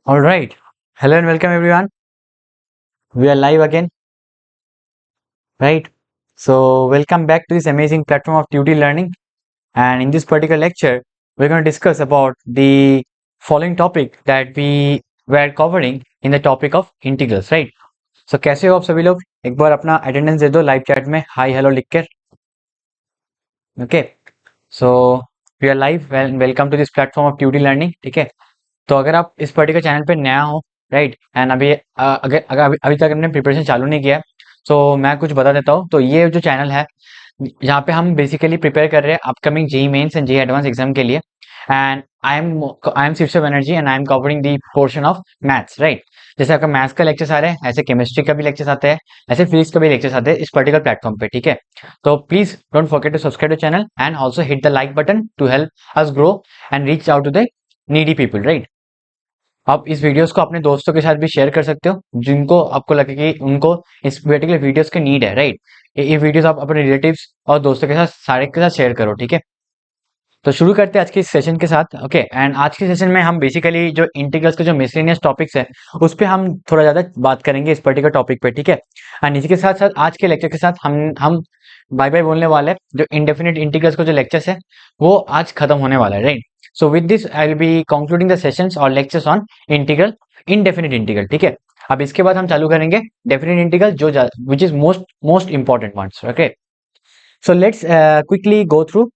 All right. Hello and welcome everyone. We are live again, right? So, welcome back to this amazing platform of Tutee Learning. And in this particular lecture, we're going to discuss about the following topic that we were covering in the topic of integrals, right? So, कैसे हो आप सभी लोग? एक बार अपना attendance दे दो live chat में hi hello लिखकर. Okay. So we are live. Welcome to this platform of Tutee learning. ठीक है. तो अगर आप इस पर्टिकुलर चैनल पे नया हो, राइट, एंड अभी अगर अगर अभी तक हमने प्रिपरेशन चालू नहीं किया है, तो मैं कुछ बता देता हूँ. तो ये जो चैनल है, यहाँ पे हम बेसिकली प्रिपेयर कर रहे हैं upcoming JEE Mains and JEE Advance exam के लिए. And I am Sirsa Banerjee and I am covering the portion of maths, right. जैसे आपका मैथ्स का लेक्चर्स आ रहे हैं, ऐसे केमिस्ट्री का भी लेक्चर्स आते हैं, ऐसे फिजिक्स का भी लेक्चर्स आते हैं इस पर्टिकुलर प्लेटफॉर्म पे. ठीक है. तो please don't forget to subscribe the channel and also hit the like button to help us grow and reach out to the needy people, right. आप इस वीडियोस को अपने दोस्तों के साथ भी शेयर कर सकते हो जिनको आपको लगे कि उनको इस पर्टिकुलर वीडियोस की नीड है, राइट. ये वीडियोस आप अपने रिलेटिव्स और दोस्तों के साथ सारे के साथ शेयर करो. ठीक है. तो शुरू करते हैं आज के इस सेशन के साथ. ओके. एंड आज के सेशन में हम बेसिकली जो इंटीग्रल्स के जो मिसलेनियस टॉपिक्स है उस पे हम थोड़ा ज्यादा बात करेंगे इस पर्टिकुलर टॉपिक पे. ठीक है. एंड इसी के साथ साथ आज के लेक्चर के साथ हम बाय बाय बोलने वाले हैं. जो इंडेफिनिट इंटीग्रल्स का जो लेक्चर्स है वो आज खत्म होने वाला है, right. So with this I will be concluding the sessions और lectures on integral, indefinite integral. ठीक है. अब इसके बाद हम चालू करेंगे डेफिनेट इंटीग्रल जो which is most important ones. Okay. So let's quickly go through.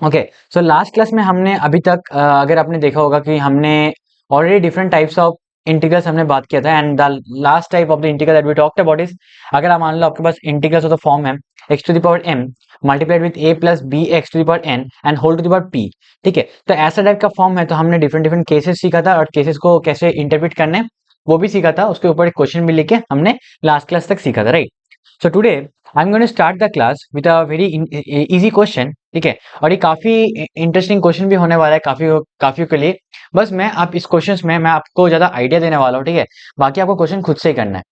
Okay. So last class में हमने अभी तक अगर आपने देखा होगा कि हमने already different types of integrals हमने बात किया था. And the last type of the integral that we talked about is, अगर आप मान लो आपके पास इंटीग्रल्स ऑफ द फॉर्म है x to the power m multiplied with a plus b x to the power n and whole to the power p. ठीक है. तो ऐसा टाइप का फॉर्म है तो हमने डिफरेंट डिफरेंट केसेस सीखा था और केसेस को कैसे इंटरप्रेट करने वो भी सीखा था. उसके ऊपर एक क्वेश्चन भी लेके हमने लास्ट क्लास तक सीखा था, right. So today I am going to start the class with a very easy question. ठीक है. और ये काफी इंटरेस्टिंग क्वेश्चन भी होने वाला है काफी के लिए. बस मैं आप इस क्वेश्चन में मैं आपको ज्यादा आइडिया देने वाला हूँ. ठीक है. बाकी आपको क्वेश्चन खुद से ही करना है.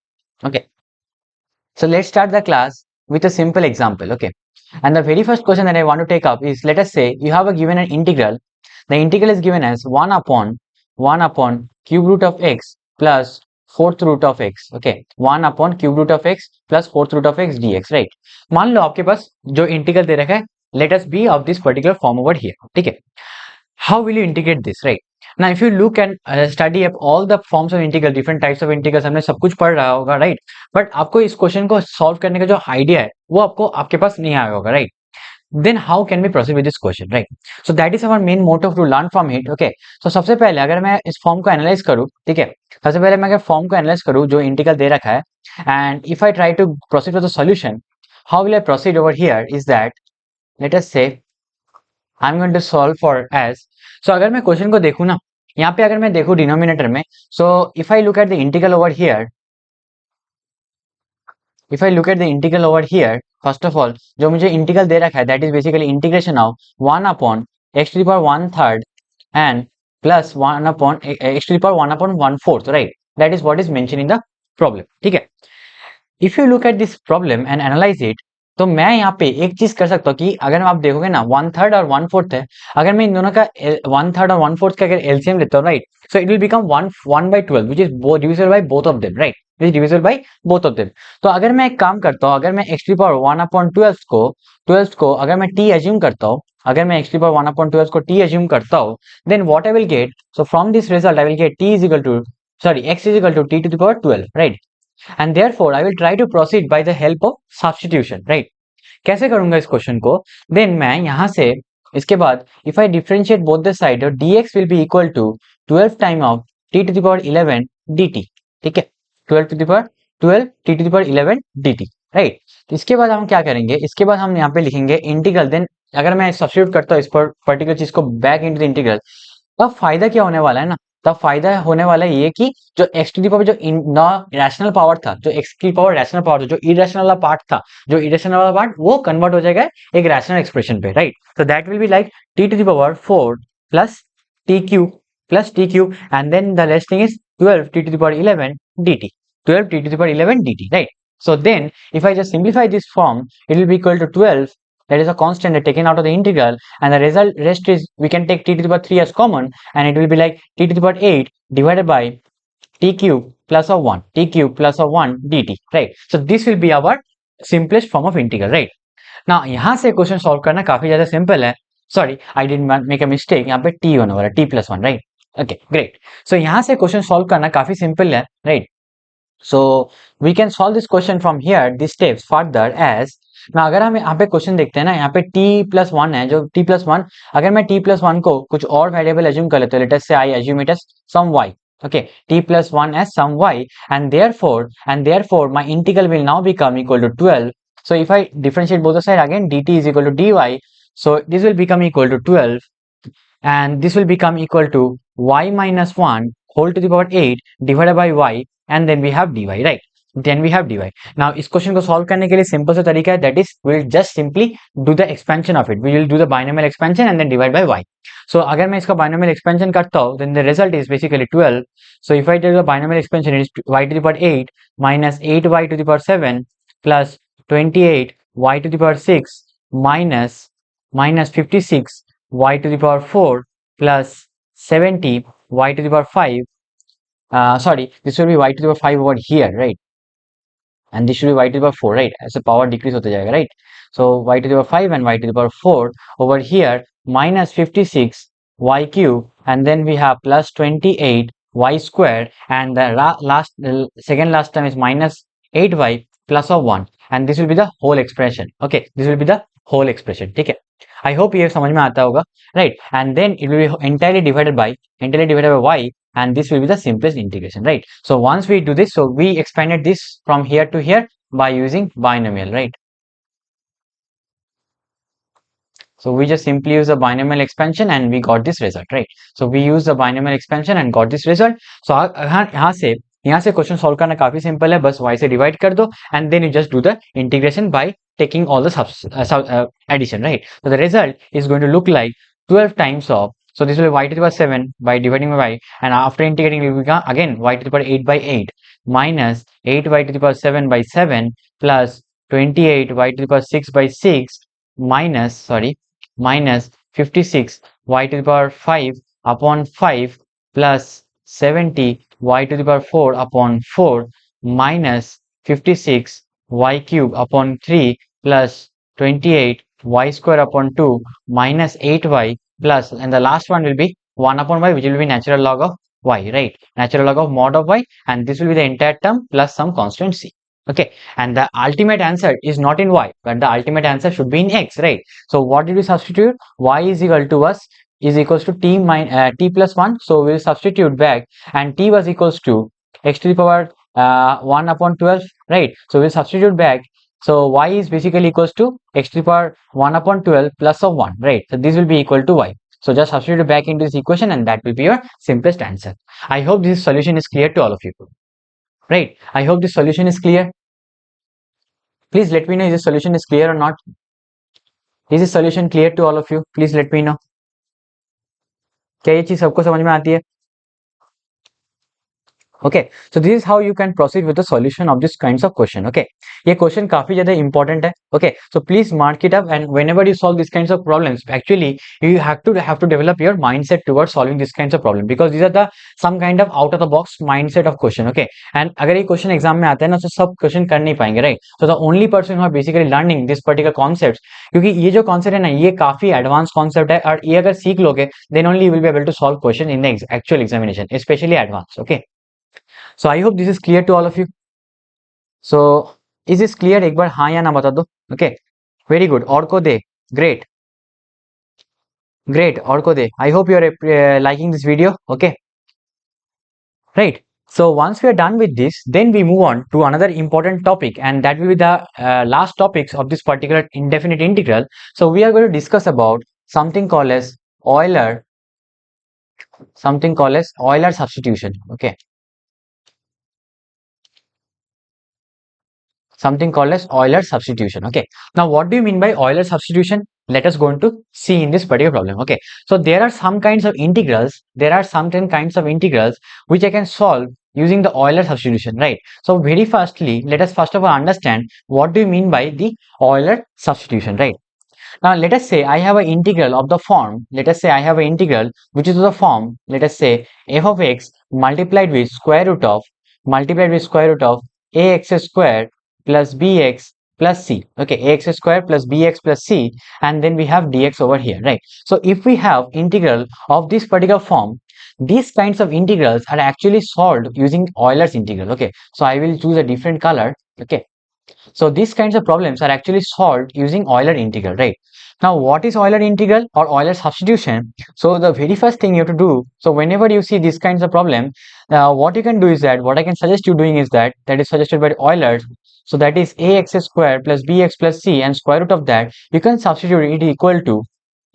Okay. So let's start the class with a simple example. Okay. And the very first question that I want to take up is, let us say you have a given an integral. The integral is given as 1 upon cube root of x plus fourth root of x. Okay. 1 upon cube root of x plus fourth root of x dx. Right. मान लो आपके पास जो integral दे रखा है, let us be of this particular form over here. ठीक है. How will you integrate this, right? Now if you look and study up all the forms of integral, different types of integrals, हमने सब कुछ पढ़ रहा होगा, right. But आपको इस क्वेश्चन को सॉल्व करने का जो आइडिया है वो आपके पास नहीं आया होगा, right. Then how can we proceed with this question, right. So that is our main motive to learn from it. Okay. तो सबसे पहले अगर मैं इस फॉर्म को एनालाइज करूँ, ठीक है, सबसे पहले मैं अगर फॉर्म को एनालाइज करूँ जो इंटीग्रल दे रखा है, and if I try to proceed with the solution, how will I proceed over here is that, let us say I am going to solve for S. So अगर मैं question को देखूं ना, यहाँ पे अगर मैं देखूं डिनोमिनेटर में, so if I look at the integral over here, if I look at the integral over here, first of all जो मुझे इंटीग्रल दे रखा है that is basically integration of 1 upon x to the power 1/3 and plus 1 upon x to the power 1 upon 1/4, right. That is what is mention in the problem. ठीक है. If you look at this problem and analyse it, तो मैं यहाँ पे एक चीज कर सकता हूँ कि अगर आप देखोगे ना 1/3 और 1/4 है, अगर मैं इन दोनों का 1/3 और 1/4 का अगर एलसीएम लेता हूँ, right, so it will become 1/12 which is divisible by both of them, right, which is divisible by both of them. तो अगर मैं एक काम करता हूँ, अगर मैं x टू द पावर 1/12 को अगर मैं t एज्यूम करता हूँ, अगर मैं x टू द पावर 1/12 को t एज्यूम करता हूँ, then what I will get, so from this result I will get t is equal to x is equal to t to the power 12, right. And therefore I will try to proceed by the help of substitution, right. कैसे करूंगा इस question को, then मैं यहां से इसके बाद if I differentiate both the side, dx will be equal to 12 time of t to the power 11 dt. ठीक है. 12 to the power 12 t to the power 11 dt, right. तो इसके बाद हम क्या करेंगे, इसके बाद हम यहाँ पे लिखेंगे इंटीग्रल. देन अगर मैं सब्स्टिट्यूट करता हूँ इस पर पर्टिकुलर चीज को बैक इनटू द इंटीग्रल, तब फायदा क्या होने वाला है ना, तब फायदा होने वाला है ये कि जो x टू द पावर जो रैशनल पावर था, जो x की पावर रैशनल पावर था, जो इरेशनल वाला पार्ट था, जो इरेशनल वाला पार्ट वो कन्वर्ट हो जाएगा एक रैशनल एक्सप्रेशन पे, राइट. तो that will be like t to the power 4 plus t cube and then the rest thing is 12 t to the power 11 dt, 12 t to the power 11 dt, right. So then if I just simplify this form, it will be equal to 12 that is a constant that taken out of the integral, and the rest is, we can take t to the power 3 as common, and it will be like t to the power 8 divided by t cube plus of 1, t cube plus of 1 dt, right? So this will be our simplest form of integral, right? Now यहाँ से question solve करना काफी ज्यादा simple है. Sorry, I didn't make a mistake, यहाँ पे t होने वाला, t plus 1, right? Okay, great. So यहाँ से क्वेश्चन सॉल्व करना काफी सिंपल है, right? So we can solve this question from here, these steps further as. ना अगर हम यहाँ पे क्वेश्चन देखते हैं ना, यहाँ पे t प्लस 1 है, जो t प्लस 1, अगर मैं t प्लस 1 को कुछ और वेरिएबल एज्यूम कर लेता हूँ, let us say I assume it as some y, okay, t plus 1 as some y, and therefore my integral will now become equal to 12. So if I differentiate both the side again, dt is equal to dy, so this will become equal to 12, and this will become equal to y minus 1 whole to the power 8 divided by y, and then we have dy, right? Then we have dy. Now इस question को solve करने के लिए simple सा तरीका है, that is we will just simply do the expansion of it. We will do the binomial expansion and then divide by y. So अगर मैं इसका binomial expansion करता हूँ, then the result is basically 12. So if I do the binomial expansion, it is y to the power 8 minus 8y to the power 7 plus 28 y to the power 6 minus 56 y to the power 4 plus 70 y to the power 5. Sorry, this will be y to the power 5 over here, right? And this should be y to the power 4, right? As the power decrease होते जाएगा, right? So y to the power 5 and y to the power 4 over here minus 56 y cube, and then we have plus 28 y squared, and the second last term is minus 8y plus of 1, and this will be the whole expression. Okay, this will be the whole expression. ठीक है, I hope ये समझ में आता होगा, right? And then it will be entirely divided by y, and this will be the simplest integration, right? So once we do this, so we expanded this from here to here by using binomial, right? So we just simply use the binomial expansion and we got this result, right? So we use the binomial expansion and got this result. So यहाँ से question solve करना काफी simple है, बस y से divide कर दो, and then you just do the integration by taking all the addition, right? So the result is going to look like 12 times of, so this will be y to the power 7 by dividing by y, and after integrating it will become again y to the power 8 by 8 minus 8y to the power 7 by 7 plus 28 y to the power 6 by 6 minus 56 y to the power 5 upon 5 plus 70 y to the power 4 upon 4 minus 56 y cube upon 3 plus 28 y square upon 2 minus 8y plus, and the last one will be 1 upon y, which will be natural log of y, right? Natural log of mod of y, and this will be the entire term plus some constant c. Okay, and the ultimate answer is not in y, but the ultimate answer should be in x, right? So what did we substitute? Y is equal to us is equals to t plus 1, so we will substitute back, and t was equals to x to the power 1 upon 12, right? So we will substitute back, so y is basically equals to x to the power 1 upon 12 plus of 1, right? So this will be equal to y. So just substitute back into this equation, and that will be your simplest answer. I hope this solution is clear to all of you, right? I hope this solution is clear. Please let me know if this solution is clear or not. Is this solution clear to all of you? Please let me know. क्या ये चीज सबको समझ में आती है? Okay, so this is how you can proceed with the solution of this kinds of question. Okay, ये question काफी ज़्यादा important है. Okay, so please mark it up, and whenever you solve these kinds of problems, actually you have to develop your mindset towards solving these kinds of problems, because these are the some kind of out of the box mindset of question. Okay, and अगर ये question exam में आता है ना, तो सब question कर नहीं पाएंगे, right? So the only person who are basically learning this particular concepts, क्योंकि ये जो concept है ना, ये काफी advanced concept है, और ये अगर सीख लोगे, then only you will be able to solve question in the actual examination, especially advanced. Okay. So I hope this is clear to all of you. So is this clear? एक बार हाँ या ना बता दो. Okay, very good. और को दे. Great. और को दे. I hope you are liking this video. Okay, right. So once we are done with this, then we move on to another important topic, and that will be the last topics of this particular indefinite integral. So we are going to discuss about something called as Euler substitution. Okay. Something called as Euler substitution. Okay, now what do you mean by Euler substitution? Let us go into see in this particular problem. Okay, so there are some kinds of integrals, which I can solve using the Euler substitution, right? So very firstly, let us first of all understand what do you mean by the Euler substitution, right? Now let us say I have an integral of the form, let us say I have an integral which is of the form, let us say f of x multiplied with square root of ax square plus bx plus c. Okay, ax square plus bx plus c, and then we have dx over here, right? So if we have integral of this particular form, these kinds of integrals are actually solved using Euler's integral. Okay, so I will choose a different color. Okay, so these kinds of problems are actually solved using Euler integral, right? Now, what is Euler integral or Euler substitution? So the very first thing you have to do, so whenever you see these kinds of problem, what you can do is that, what I can suggest you doing is that is suggested by Euler. So that is ax square plus bx plus c, and square root of that, you can substitute it equal to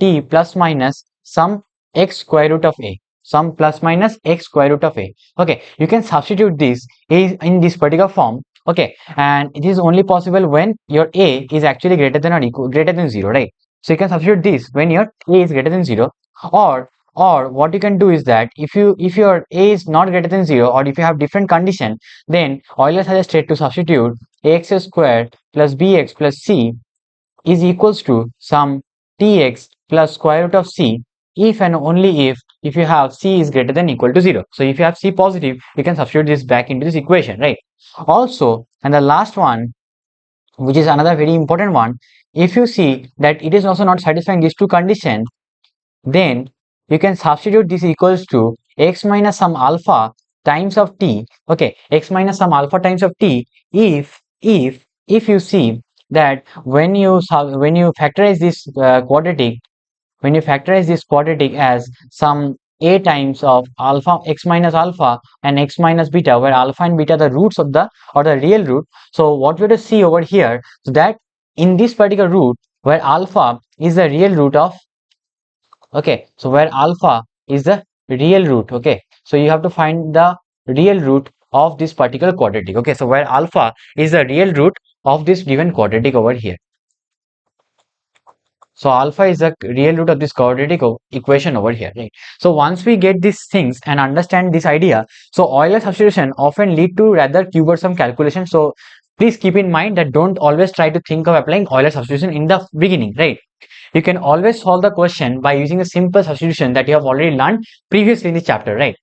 t plus minus some x square root of a, some plus minus x square root of a. Okay, you can substitute this in this particular form. Okay, and it is only possible when your a is actually greater than or equal greater than 0, right? So you can substitute this when your a is greater than 0, or what you can do is that if your a is not greater than 0, or if you have different condition, then Euler suggested to substitute ax squared plus bx plus c is equals to some tx plus square root of c, if and only if you have c is greater than equal to 0. So if you have c positive, you can substitute this back into this equation, right? Also, and the last one, which is another very important one, if you see that it is also not satisfying these two conditions, then you can substitute this equals to x minus some alpha times of t. Okay, x minus some alpha times of t, if you see that when you factorize this quadratic, when you factorize this quadratic as some a times of alpha, x minus alpha and x minus beta, where alpha and beta are the roots of the, or the real root. So what we have to see over here, so that in this particular root where alpha is the real root of, okay, so where alpha is the real root, okay, so you have to find the real root of this particular quadratic. Okay, so where alpha is the real root of this given quadratic over here. So alpha is the real root of this quadratic equation over here, right? So once we get these things and understand this idea, so Euler substitution often lead to rather cumbersome calculation. So please keep in mind that don't always try to think of applying Euler substitution in the beginning, right? You can always solve the question by using a simple substitution that you have already learned previously in the chapter, right?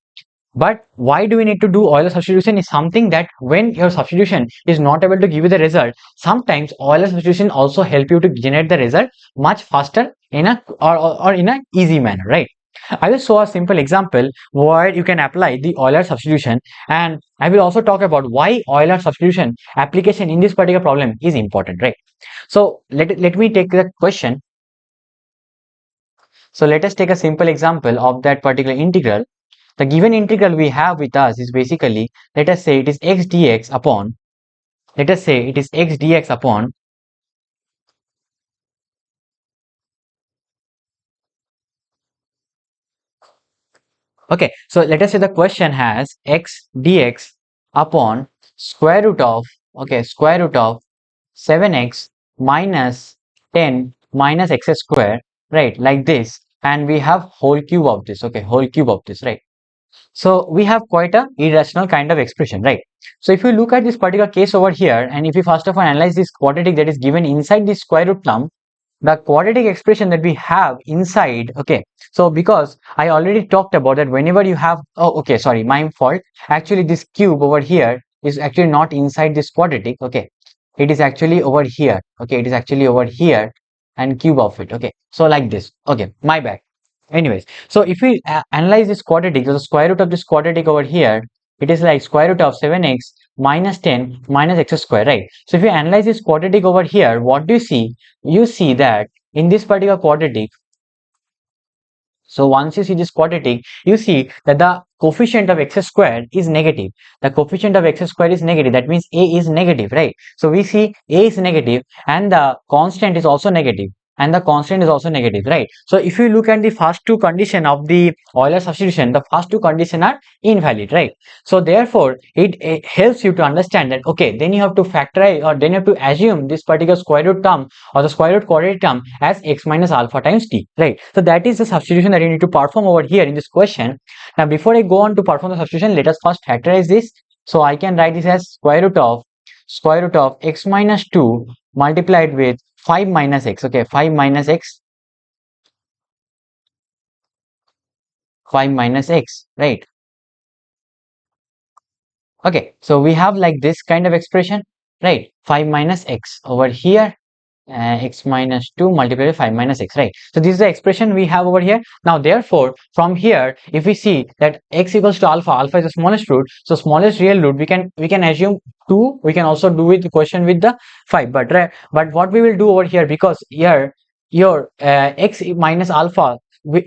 But why do we need to do Euler substitution is something that when your substitution is not able to give you the result, sometimes Euler substitution also help you to generate the result much faster in a or in an easy manner, right? I will show a simple example where you can apply the Euler substitution, and I will also talk about why Euler substitution application in this particular problem is important, right? So let me take the question. So let us take a simple example of that particular integral. The given integral we have with us is basically, let us say it is x dx upon, let us say it is x dx upon, okay, so let us say the question has x dx upon square root of, okay, square root of 7x minus 10 minus x square, right, like this, and we have whole cube of this, okay, whole cube of this, right? So we have quite a irrational kind of expression, right? So if you look at this particular case over here, and if you first of all analyze this quadratic that is given inside this square root term, the quadratic expression that we have inside, okay, so because I already talked about that whenever you have, oh, okay, sorry, my fault, actually this cube over here is actually not inside this quadratic, okay, it is actually over here, okay, it is actually over here, and cube of it, okay, so like this, okay, my bad. Anyways, so if we analyze this quadratic, the square root of this quadratic over here, it is like square root of 7x minus 10 minus x square, right? So if you analyze this quadratic over here, what do you see? You see that in this particular quadratic, so once you see this quadratic, you see that the coefficient of x squared is negative. The coefficient of x squared is negative. That means a is negative, right? So we see a is negative and the constant is also negative. And the constant is also negative, right? So if you look at the first two condition of the Euler substitution, the first two conditions are invalid, right? So therefore, it helps you to understand that, okay, then you have to factorize, or then you have to assume this particular square root term or the square root quadratic term as x minus alpha times t, right? So that is the substitution that you need to perform over here in this question. Now, before I go on to perform the substitution, let us first factorize this. So I can write this as square root of x minus 2 multiplied with 5 minus x. Okay, 5 minus x, 5 minus x, right? Okay, so we have like this kind of expression, right? 5 minus x over here, x minus 2 multiplied by 5 minus x, right? So this is the expression we have over here. Now therefore from here, if we see that x equals to alpha, alpha is the smallest root, so smallest real root, we can assume 2. We can also do with the question with the 5, but right, but what we will do over here, because here your x minus alpha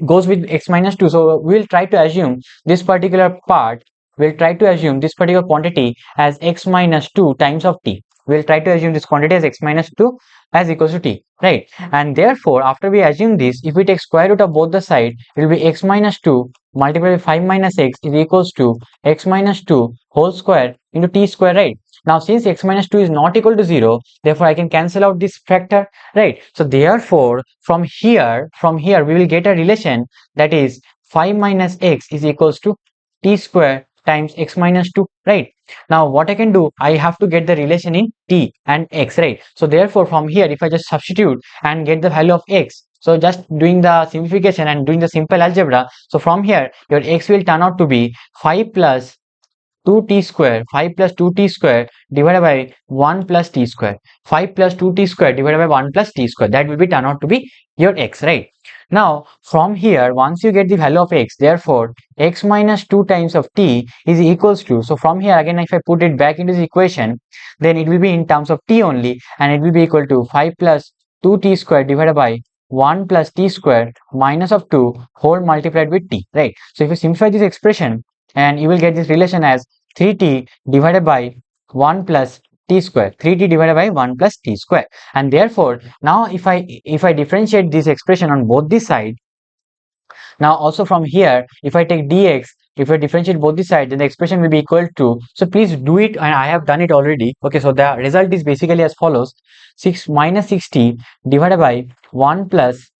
goes with x minus 2, so we will try to assume this particular part, we'll try to assume this particular quantity as x minus 2 times of t. We'll try to assume this quantity as x minus 2 as equals to t, right? And therefore after we assume this, if we take square root of both the side, it will be x minus 2 multiplied by 5 minus x is equals to x minus 2 whole square into t square, right? Now since x minus 2 is not equal to 0, therefore I can cancel out this factor, right? So therefore from here we will get a relation, that is 5 minus x is equals to t square times x minus 2, right? Now what I can do, I have to get the relation in t and x, right? So therefore from here, if I just substitute and get the value of x, so just doing the simplification and doing the simple algebra, so from here your x will turn out to be 5 plus 2t square, 5 plus 2t square divided by 1 plus t square, 5 plus 2t square divided by 1 plus t square, that will be turn out to be your x, right? Now from here, once you get the value of x, therefore x minus 2 times of t is equals to, so from here again if I put it back into the equation, then it will be in terms of t only, and it will be equal to 5 plus 2t square divided by 1 plus t square minus of 2 whole multiplied with t, right? So if you simplify this expression, and you will get this relation as 3t divided by 1 plus t square, 3t divided by 1 plus t square. And therefore now if I differentiate this expression on both the side, now also from here if I take dx, if I differentiate both the sides, then the expression will be equal to, so please do it, and I have done it already. Okay, so the result is basically as follows: 6 minus 6t divided by 1 plus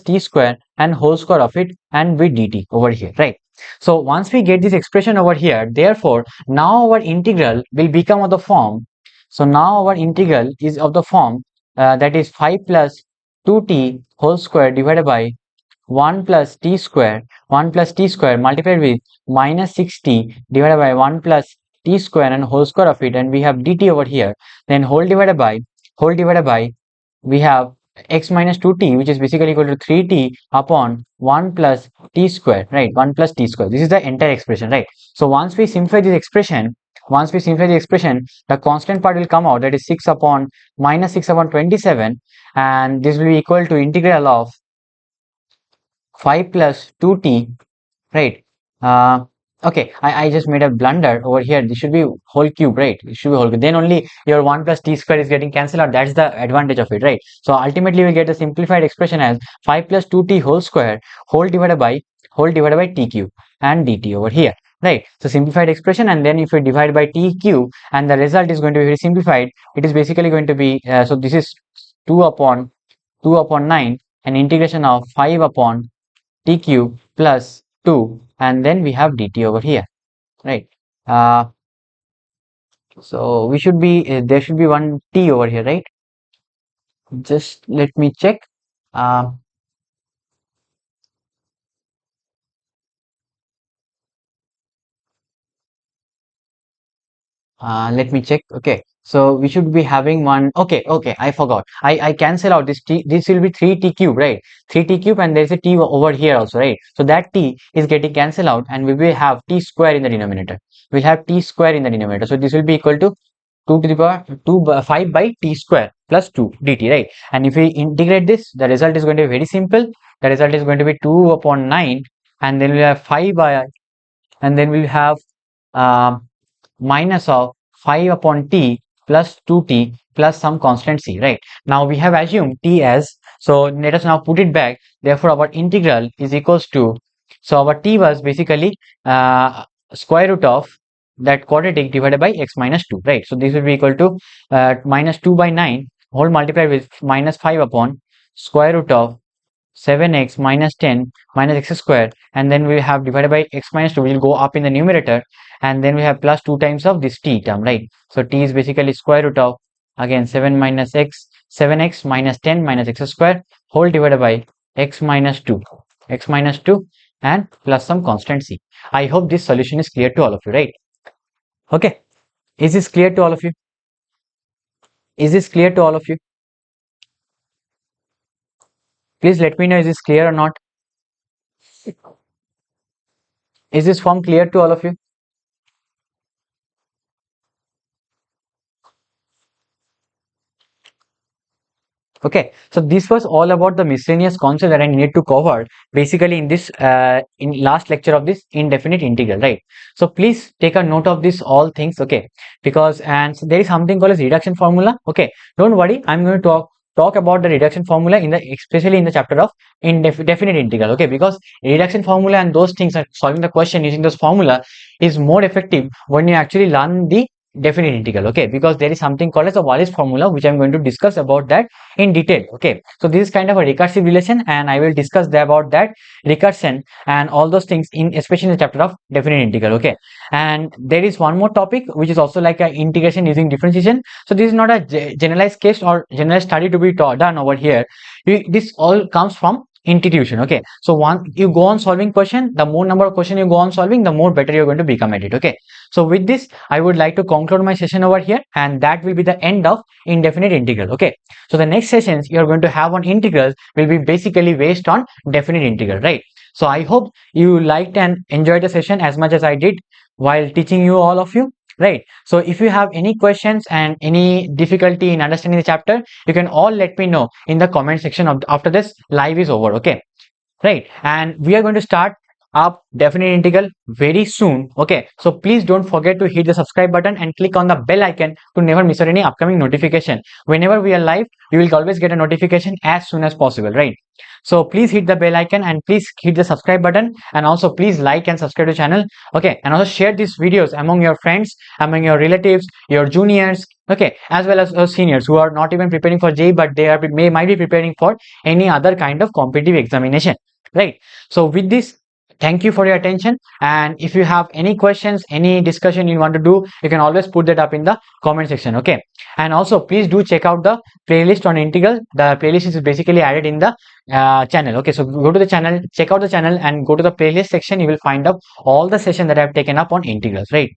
t square and whole square of it and with dt over here, right? So once we get this expression over here, therefore now our integral will become of the form, so now our integral is of the form that is 5 plus 2t whole square divided by 1 plus t square, 1 plus t square multiplied with minus 6t divided by 1 plus t square and whole square of it, and we have dt over here, then whole divided by we have x minus 2t, which is basically equal to 3t upon 1 plus t square, right? 1 plus t square. This is the entire expression, right? So once we simplify this expression, the constant part will come out, that is 6 upon minus 6 upon 27, and this will be equal to integral of 5 plus 2t, right? Okay, I just made a blunder over here. This should be whole cube, right? It should be whole cube. Then only your 1 plus t square is getting cancelled out. That's the advantage of it, right? So ultimately we get a simplified expression as 5 plus 2t whole square whole divided by t cube and dt over here, right? So simplified expression, and then if we divide by t cube, and the result is going to be very simplified. It is basically going to be so this is 2 upon 9, and integration of 5 upon t cube plus 2, and then we have dt over here, right? So we should be there should be one t over here, right? Just let me check. Let me check. Okay, so we should be having one. Okay, I forgot. I cancel out this t. This will be 3t cube, right? 3t cube, and there's a t over here also, right? So that t is getting cancelled out, and we will have t square in the denominator. We'll have t square in the denominator. So this will be equal to 2 to the power 5 by t square plus 2 dt, right? And if we integrate this, the result is going to be very simple. The result is going to be 2 upon 9, and then we'll have 5 by, and then we'll have um, minus of 5 upon t plus 2t plus some constant c, right? Now we have assumed t as, so let us now put it back. Therefore our integral is equals to, so our t was basically square root of that quadratic divided by x minus 2, right? So this will be equal to minus 2 by 9 whole multiplied with minus 5 upon square root of 7x minus 10 minus x square, and then we have divided by x minus 2, which will go up in the numerator, and then we have plus 2 times of this t term, right? So t is basically square root of again 7 minus x, 7x minus 10 minus x square whole divided by x minus 2 and plus some constant c. I hope this solution is clear to all of you, right? Okay, is this clear to all of you? Is this clear to all of you? Please let me know, is this clear or not? Is this form clear to all of you? Okay, so this was all about the miscellaneous concept that I needed to cover basically in this in last lecture of this indefinite integral, right? So please take a note of this all things, okay? Because and so there is something called as reduction formula. Okay, don't worry, I'm going to talk about the reduction formula in the especially in the chapter of indefinite integral, okay? Because reduction formula and those things are solving the question using those formula is more effective when you actually learn the definite integral, okay? Because there is something called as a Wallis formula, which I'm going to discuss about that in detail, okay? So this is kind of a recursive relation, and I will discuss about that recursion and all those things in especially in the chapter of definite integral, okay? And there is one more topic which is also like a integration using differentiation. So this is not a generalized case or generalized study to be done over here. This all comes from institution, okay? So once you go on solving question, the more number of question you go on solving, the more better you're going to become at it, okay? So with this, I would like to conclude my session over here, and that will be the end of indefinite integral, okay? So the next sessions you're going to have on integrals will be basically based on definite integral, right? So I hope you liked and enjoyed the session as much as I did while teaching you all of you, right? So if you have any questions and any difficulty in understanding the chapter, you can all let me know in the comment section after this live is over, okay? Right, and we are going to start up definite integral very soon, okay? So please don't forget to hit the subscribe button and click on the bell icon to never miss out any upcoming notification. Whenever we are live, you will always get a notification as soon as possible, right? So please hit the bell icon and please hit the subscribe button, and also please like and subscribe to the channel, okay? And also share these videos among your friends, among your relatives, your juniors, okay, as well as seniors who are not even preparing for JEE, but they might be preparing for any other kind of competitive examination, right? So with this, thank you for your attention, and if you have any questions, any discussion you want to do, you can always put that up in the comment section, okay? And also please do check out the playlist on integral. The playlist is basically added in the channel, okay? So go to the channel, check out the channel and go to the playlist section. You will find up all the sessions that I have taken up on integrals, right?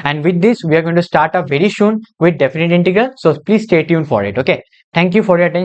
And with this, we are going to start up very soon with definite integral, so please stay tuned for it, okay? Thank you for your attention.